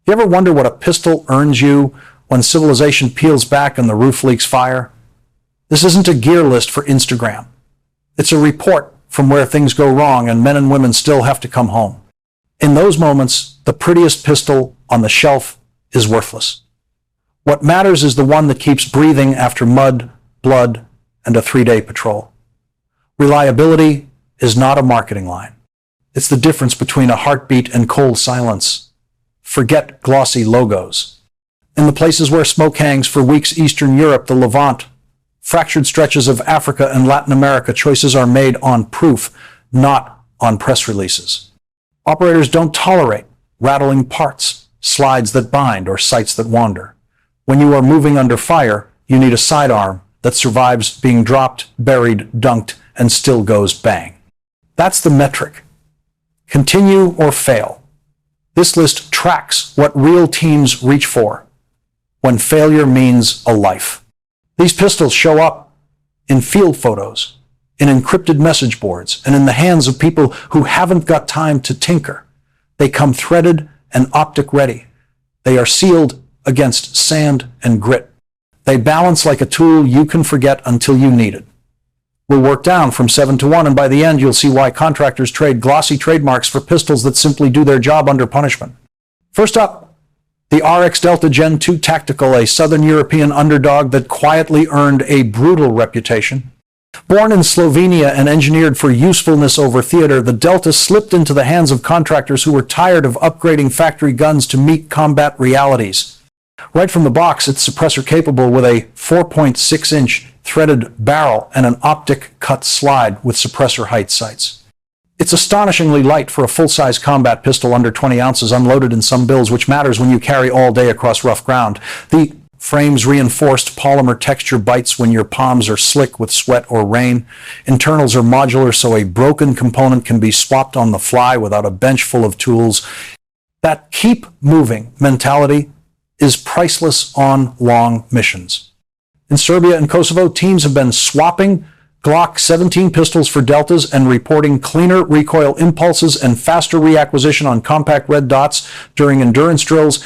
You ever wonder what a pistol earns you when civilization peels back and the roof leaks fire? This isn't a gear list for Instagram. It's a report from where things go wrong and men and women still have to come home. In those moments, the prettiest pistol on the shelf is worthless. What matters is the one that keeps breathing after mud, blood, and a 3-day patrol. Reliability is not a marketing line. It's the difference between a heartbeat and cold silence. Forget glossy logos. In the places where smoke hangs for weeks, Eastern Europe, the Levant, fractured stretches of Africa and Latin America, choices are made on proof, not on press releases. Operators don't tolerate rattling parts, slides that bind, or sights that wander. When you are moving under fire, you need a sidearm that survives being dropped, buried, dunked, and still goes bang. That's the metric. Continue or fail. This list tracks what real teams reach for when failure means a life. These pistols show up in field photos, in encrypted message boards, and in the hands of people who haven't got time to tinker. They come threaded and optic-ready. They are sealed against sand and grit. They balance like a tool you can forget until you need it. We'll work down from 7 to 1, and by the end you'll see why contractors trade glossy trademarks for pistols that simply do their job under punishment. First up, the RX Delta Gen 2 Tactical, a Southern European underdog that quietly earned a brutal reputation. Born in Slovenia and engineered for usefulness over theater, the Delta slipped into the hands of contractors who were tired of upgrading factory guns to meet combat realities. Right from the box, it's suppressor capable with a 4.6-inch threaded barrel and an optic cut slide with suppressor height sights. It's astonishingly light for a full-size combat pistol, under 20 ounces, unloaded in some bills, which matters when you carry all day across rough ground. The frame's reinforced polymer texture bites when your palms are slick with sweat or rain. Internals are modular, so a broken component can be swapped on the fly without a bench full of tools. That keep moving mentality is priceless on long missions. In Serbia and Kosovo, teams have been swapping Glock 17 pistols for Deltas and reporting cleaner recoil impulses and faster reacquisition on compact red dots during endurance drills.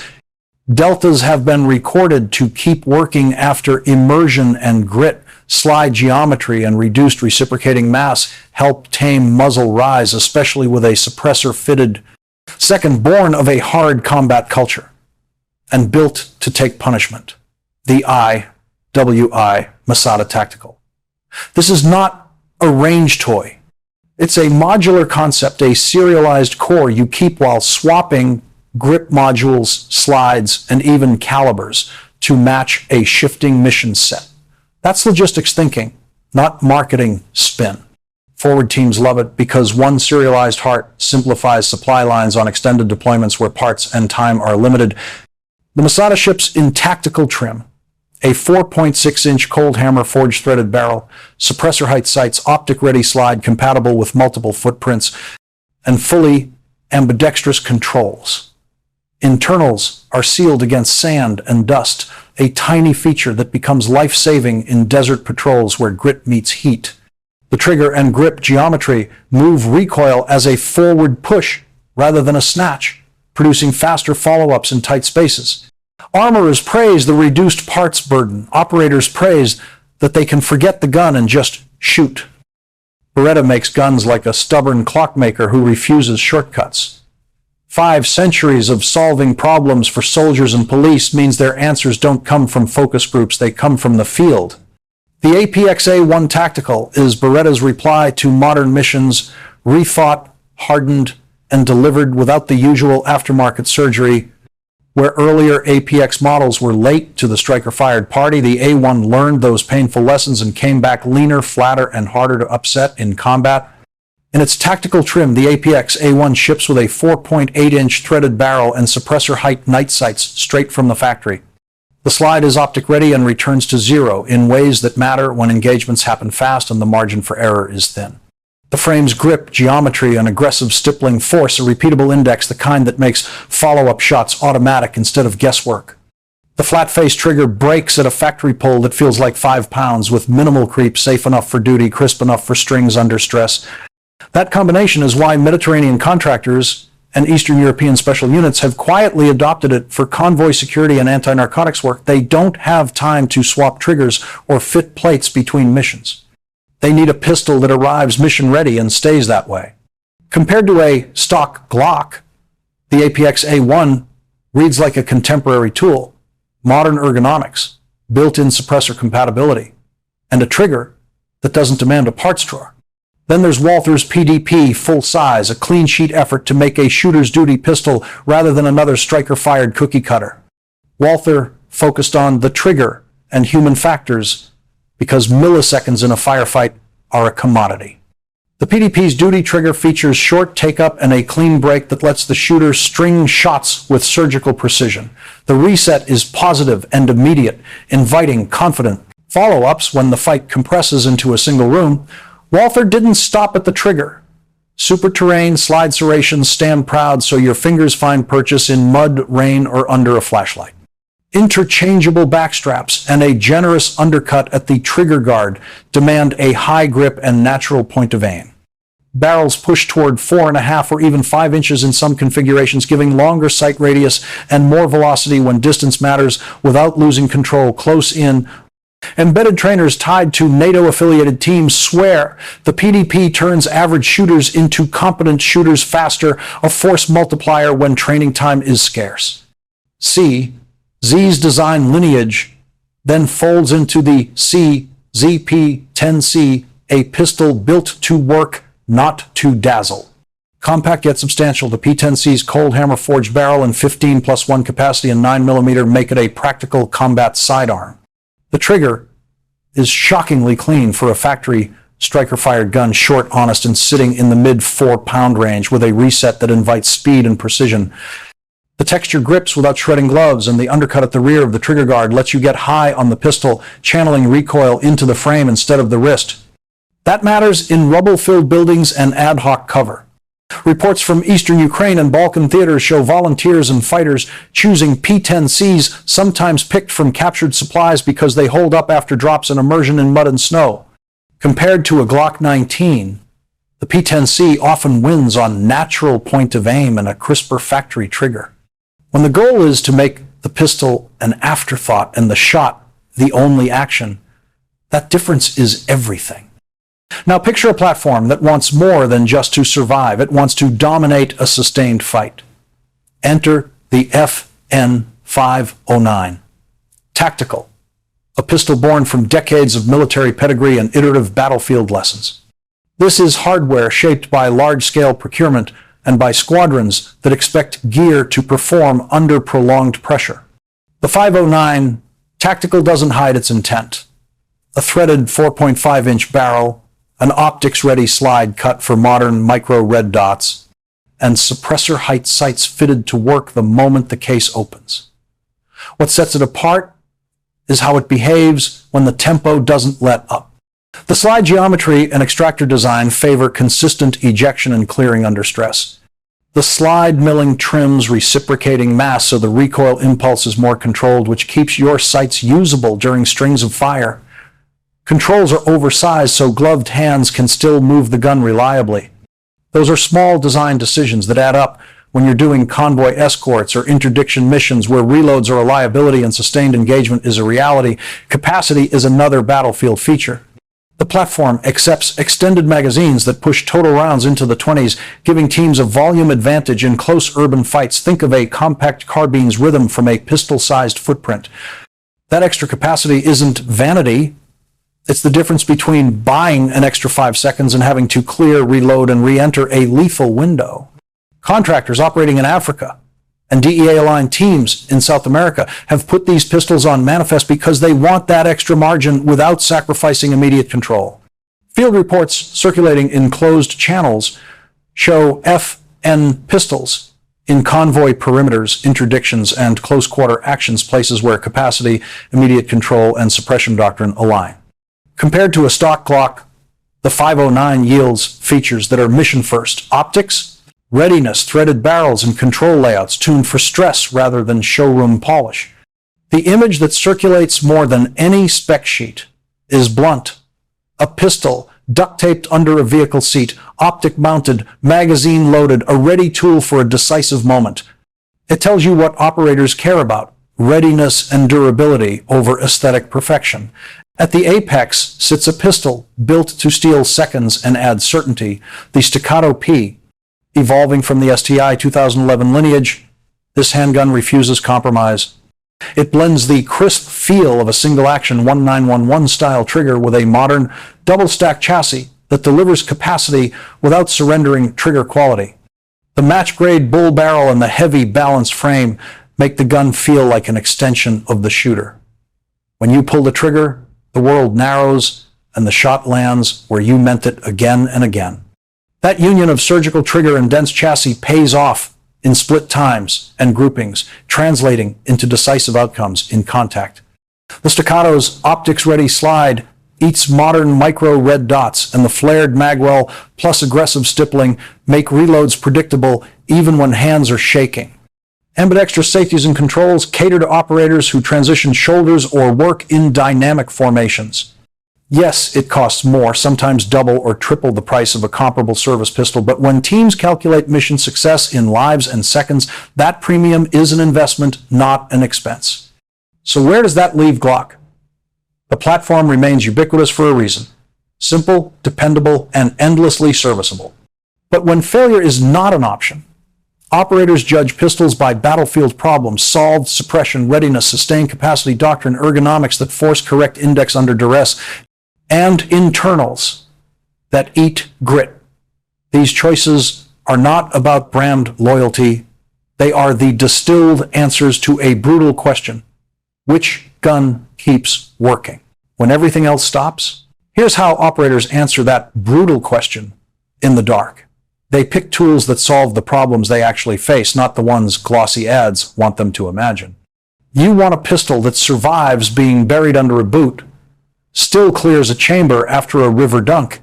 Deltas have been recorded to keep working after immersion and grit. Slide geometry and reduced reciprocating mass help tame muzzle rise, especially with a suppressor-fitted second, born of a hard combat culture and built to take punishment. The IWI Masada Tactical. This is not a range toy. It's a modular concept, a serialized core you keep while swapping grip modules, slides, and even calibers to match a shifting mission set. That's logistics thinking, not marketing spin. Forward teams love it because one serialized heart simplifies supply lines on extended deployments where parts and time are limited. The Masada ships in tactical trim, a 4.6-inch cold hammer forged threaded barrel, suppressor height sights, optic-ready slide compatible with multiple footprints, and fully ambidextrous controls. Internals are sealed against sand and dust, a tiny feature that becomes life-saving in desert patrols where grit meets heat. The trigger and grip geometry move recoil as a forward push rather than a snatch, producing faster follow-ups in tight spaces. Armorers praise the reduced parts burden. Operators praise that they can forget the gun and just shoot. Beretta makes guns like a stubborn clockmaker who refuses shortcuts. 5 centuries of solving problems for soldiers and police means their answers don't come from focus groups, they come from the field. The APX-A1 Tactical is Beretta's reply to modern missions, refought, hardened, and delivered without the usual aftermarket surgery. Where earlier APX models were late to the striker-fired party, the A1 learned those painful lessons and came back leaner, flatter, and harder to upset in combat. In its tactical trim, the APX A1 ships with a 4.8-inch threaded barrel and suppressor height night sights straight from the factory. The slide is optic-ready and returns to 0 in ways that matter when engagements happen fast and the margin for error is thin. The frame's grip, geometry, and aggressive stippling force a repeatable index, the kind that makes follow-up shots automatic instead of guesswork. The flat-face trigger breaks at a factory pull that feels like 5 pounds, with minimal creep, safe enough for duty, crisp enough for strings under stress. That combination is why Mediterranean contractors and Eastern European special units have quietly adopted it for convoy security and anti-narcotics work. They don't have time to swap triggers or fit plates between missions. They need a pistol that arrives mission ready and stays that way. Compared to a stock Glock, the APX A1 reads like a contemporary tool, modern ergonomics, built-in suppressor compatibility, and a trigger that doesn't demand a parts drawer. Then there's Walther's PDP full size, a clean sheet effort to make a shooter's duty pistol rather than another striker-fired cookie cutter. Walther focused on the trigger and human factors because milliseconds in a firefight are a commodity. The PDP's duty trigger features short take-up and a clean break that lets the shooter string shots with surgical precision. The reset is positive and immediate, inviting confident follow-ups when the fight compresses into a single room. Walther didn't stop at the trigger. Super terrain, slide serrations, stand proud so your fingers find purchase in mud, rain, or under a flashlight. Interchangeable backstraps and a generous undercut at the trigger guard demand a high grip and natural point of aim. Barrels push toward 4.5 or even 5 inches in some configurations, giving longer sight radius and more velocity when distance matters without losing control close in. Embedded trainers tied to NATO-affiliated teams swear the PDP turns average shooters into competent shooters faster, a force multiplier when training time is scarce. Z's design lineage then folds into the ZP-10C, a pistol built to work, not to dazzle. Compact yet substantial, the P10C's cold hammer forged barrel and 15+1 capacity and 9mm make it a practical combat sidearm. The trigger is shockingly clean for a factory striker-fired gun, short, honest, and sitting in the mid-4-pound range with a reset that invites speed and precision. The texture grips without shredding gloves, and the undercut at the rear of the trigger guard lets you get high on the pistol, channeling recoil into the frame instead of the wrist. That matters in rubble-filled buildings and ad hoc cover. Reports from Eastern Ukraine and Balkan theaters show volunteers and fighters choosing P10Cs, sometimes picked from captured supplies because they hold up after drops and immersion in mud and snow. Compared to a Glock 19, the P10C often wins on natural point of aim and a crisper factory trigger. When the goal is to make the pistol an afterthought and the shot the only action, that difference is everything. Now picture a platform that wants more than just to survive. It wants to dominate a sustained fight. Enter the FN509. Tactical, a pistol born from decades of military pedigree and iterative battlefield lessons. This is hardware shaped by large-scale procurement and by squadrons that expect gear to perform under prolonged pressure. The 509 Tactical doesn't hide its intent. A threaded 4.5-inch barrel, an optics-ready slide cut for modern micro-red dots, and suppressor height sights fitted to work the moment the case opens. What sets it apart is how it behaves when the tempo doesn't let up. The slide geometry and extractor design favor consistent ejection and clearing under stress. The slide milling trims reciprocating mass so the recoil impulse is more controlled, which keeps your sights usable during strings of fire. Controls are oversized so gloved hands can still move the gun reliably. Those are small design decisions that add up when you're doing convoy escorts or interdiction missions where reloads are a liability and sustained engagement is a reality. Capacity is another battlefield feature. The platform accepts extended magazines that push total rounds into the 20s, giving teams a volume advantage in close urban fights. Think of a compact carbine's rhythm from a pistol-sized footprint. That extra capacity isn't vanity. It's the difference between buying an extra 5 seconds and having to clear, reload, and re-enter a lethal window. Contractors operating in Africa and DEA-aligned teams in South America have put these pistols on manifest because they want that extra margin without sacrificing immediate control. Field reports circulating in closed channels show FN pistols in convoy perimeters, interdictions, and close-quarter actions, places where capacity, immediate control, and suppression doctrine align. Compared to a stock Glock, the 509 yields features that are mission-first: optics, readiness, threaded barrels, and control layouts tuned for stress rather than showroom polish. The image that circulates more than any spec sheet is blunt: a pistol duct taped under a vehicle seat, optic mounted, magazine loaded, a ready tool for a decisive moment. It tells you what operators care about: readiness and durability over aesthetic perfection. At the apex sits a pistol built to steal seconds and add certainty, the Staccato P. Evolving from the STI 2011 lineage, this handgun refuses compromise. It blends the crisp feel of a single-action 1911-style trigger with a modern double-stack chassis that delivers capacity without surrendering trigger quality. The match-grade bull barrel and the heavy, balanced frame make the gun feel like an extension of the shooter. When you pull the trigger, the world narrows and the shot lands where you meant it again and again. That union of surgical trigger and dense chassis pays off in split times and groupings, translating into decisive outcomes in contact. The Staccato's optics-ready slide eats modern micro red dots, and the flared magwell plus aggressive stippling make reloads predictable even when hands are shaking. Ambidextrous safeties and controls cater to operators who transition shoulders or work in dynamic formations. Yes, it costs more, sometimes double or triple the price of a comparable service pistol, but when teams calculate mission success in lives and seconds, that premium is an investment, not an expense. So where does that leave Glock? The platform remains ubiquitous for a reason: simple, dependable, and endlessly serviceable. But when failure is not an option, operators judge pistols by battlefield problems: solved, suppression, readiness, sustained capacity doctrine, ergonomics that force correct index under duress, and internals that eat grit. These choices are not about brand loyalty. They are the distilled answers to a brutal question: which gun keeps working when everything else stops? Here's how operators answer that brutal question in the dark. They pick tools that solve the problems they actually face, not the ones glossy ads want them to imagine. You want a pistol that survives being buried under a boot, still clears a chamber after a river dunk,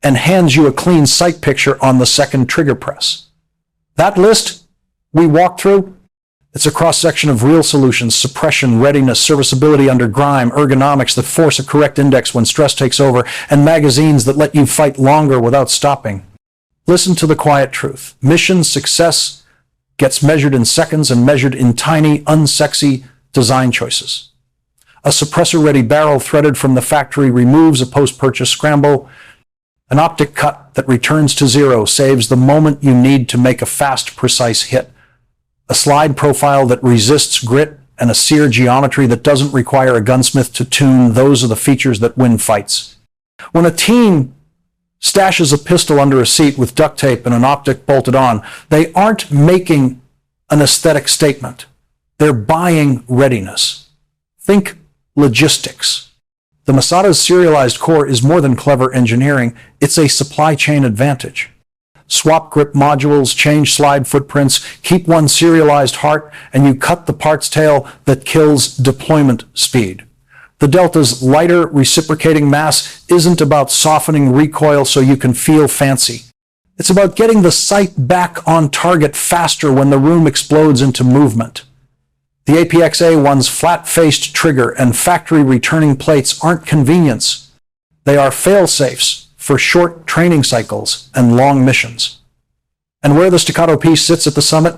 and hands you a clean sight picture on the second trigger press. That list we walked through, it's a cross-section of real solutions: suppression, readiness, serviceability under grime, ergonomics that force a correct index when stress takes over, and magazines that let you fight longer without stopping. Listen to the quiet truth: mission success gets measured in seconds and measured in tiny, unsexy design choices. A suppressor-ready barrel threaded from the factory removes a post-purchase scramble. An optic cut that returns to zero saves the moment you need to make a fast, precise hit. A slide profile that resists grit, and a sear geometry that doesn't require a gunsmith to tune. Those are the features that win fights. When a team stashes a pistol under a seat with duct tape and an optic bolted on, they aren't making an aesthetic statement. They're buying readiness. Think logistics. The Masada's serialized core is more than clever engineering, it's a supply chain advantage. Swap grip modules, change slide footprints, keep one serialized heart, and you cut the parts tail that kills deployment speed. The Delta's lighter reciprocating mass isn't about softening recoil so you can feel fancy. It's about getting the sight back on target faster when the room explodes into movement. The APX-A1's flat-faced trigger and factory returning plates aren't convenience. They are fail-safes for short training cycles and long missions. And where the Staccato P sits at the summit,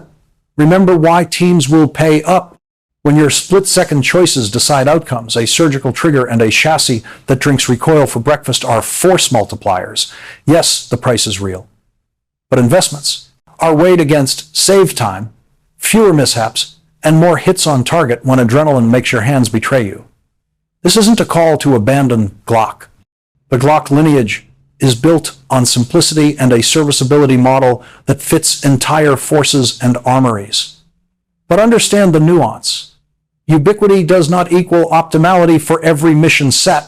remember why teams will pay up. When your split-second choices decide outcomes, a surgical trigger and a chassis that drinks recoil for breakfast are force multipliers. Yes, the price is real, but investments are weighed against save time, fewer mishaps, and more hits on target when adrenaline makes your hands betray you. This isn't a call to abandon Glock. The Glock lineage is built on simplicity and a serviceability model that fits entire forces and armories. But understand the nuance. Ubiquity does not equal optimality for every mission set.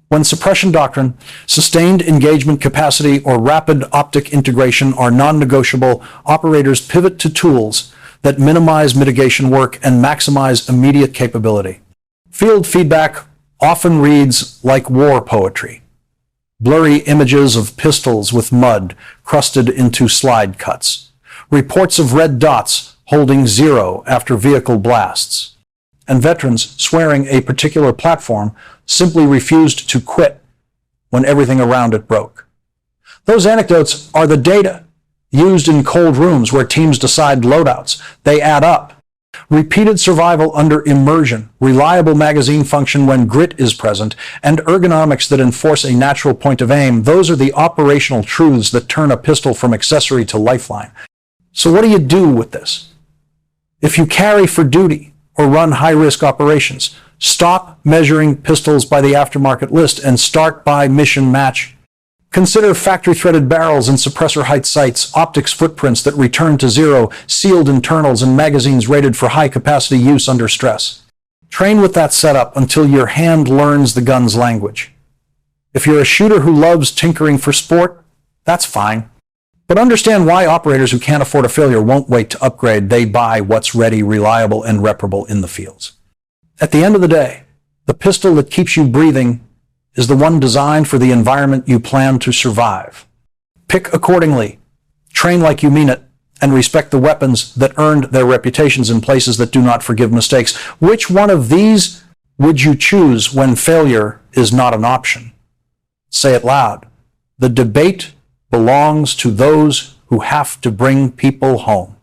When suppression doctrine, sustained engagement capacity, or rapid optic integration are non-negotiable, operators pivot to tools that minimize mitigation work and maximize immediate capability. Field feedback often reads like war poetry. Blurry images of pistols with mud crusted into slide cuts. Reports of red dots holding zero after vehicle blasts. And veterans swearing a particular platform simply refused to quit when everything around it broke. Those anecdotes are the data used in cold rooms where teams decide loadouts. They add up. Repeated survival under immersion, reliable magazine function when grit is present, and ergonomics that enforce a natural point of aim, those are the operational truths that turn a pistol from accessory to lifeline. So what do you do with this? If you carry for duty or run high-risk operations, stop measuring pistols by the aftermarket list and start by mission match. Consider factory-threaded barrels and suppressor height sights, optics footprints that return to zero, sealed internals, and magazines rated for high-capacity use under stress. Train with that setup until your hand learns the gun's language. If you're a shooter who loves tinkering for sport, that's fine. But understand why operators who can't afford a failure won't wait to upgrade. They buy what's ready, reliable, and reparable in the fields. At the end of the day, the pistol that keeps you breathing is the one designed for the environment you plan to survive. Pick accordingly, train like you mean it, and respect the weapons that earned their reputations in places that do not forgive mistakes. Which one of these would you choose when failure is not an option? Say it loud. The debate belongs to those who have to bring people home.